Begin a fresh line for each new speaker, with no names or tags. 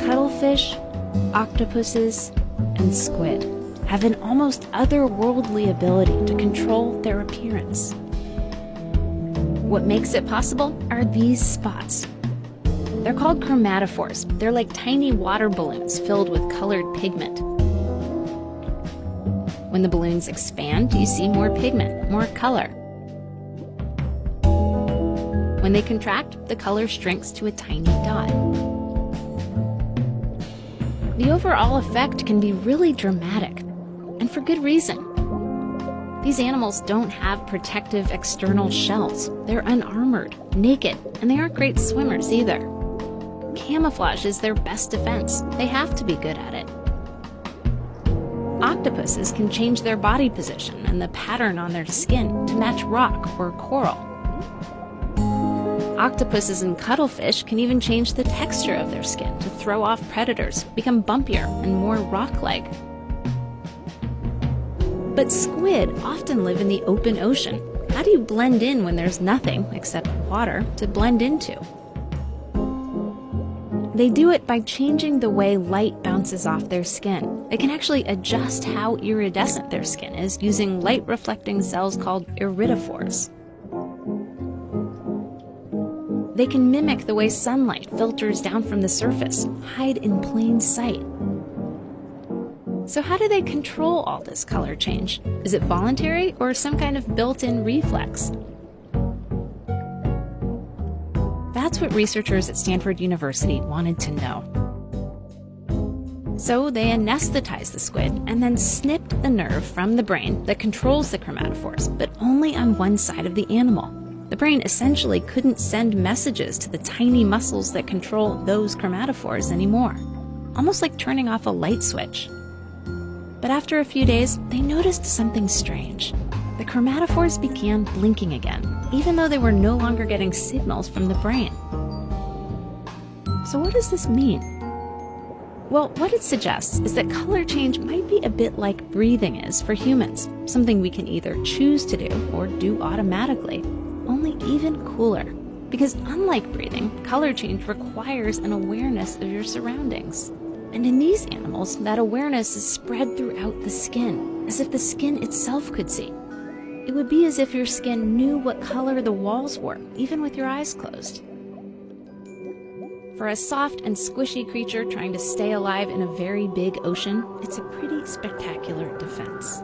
Cuttlefish, octopuses, and squid have an almost otherworldly ability to control their appearance. What makes it possible are these spots. They're called chromatophores. They're like tiny water balloons filled with colored pigment. When the balloons expand, you see more pigment, more color. When they contract, the color shrinks to a tiny dot. The overall effect can be really dramatic, and for good reason. These animals don't have protective external shells. They're unarmored, naked, and they aren't great swimmers either. Camouflage is their best defense. They have to be good at it. Octopuses can change their body position and the pattern on their skin to match rock or coral. Octopuses and cuttlefish can even change the texture of their skin to throw off predators, become bumpier and more rock-like. But squid often live in the open ocean. How do you blend in when there's nothing except water to blend into? They do it by changing the way light bounces off their skin. They can actually adjust how iridescent their skin is using light-reflecting cells called iridophores. They can mimic the way sunlight filters down from the surface, hide in plain sight. So how do they control all this color change? Is it voluntary or some kind of built-in reflex? That's what researchers at Stanford University wanted to know. So they anesthetized the squid and then snipped the nerve from the brain that controls the chromatophores, but only on one side of the animal. The brain essentially couldn't send messages to the tiny muscles that control those chromatophores anymore, almost like turning off a light switch. But after a few days, they noticed something strange. The chromatophores began blinking again, even though they were no longer getting signals from the brain. So what does this mean? Well, what it suggests is that color change might be a bit like breathing is for humans, something we can either choose to do or do automatically, only even cooler. Because unlike breathing, color change requires an awareness of your surroundings. And in these animals, that awareness is spread throughout the skin, as if the skin itself could see. It would be as if your skin knew what color the walls were, even with your eyes closed. For a soft and squishy creature trying to stay alive in a very big ocean, it's a pretty spectacular defense.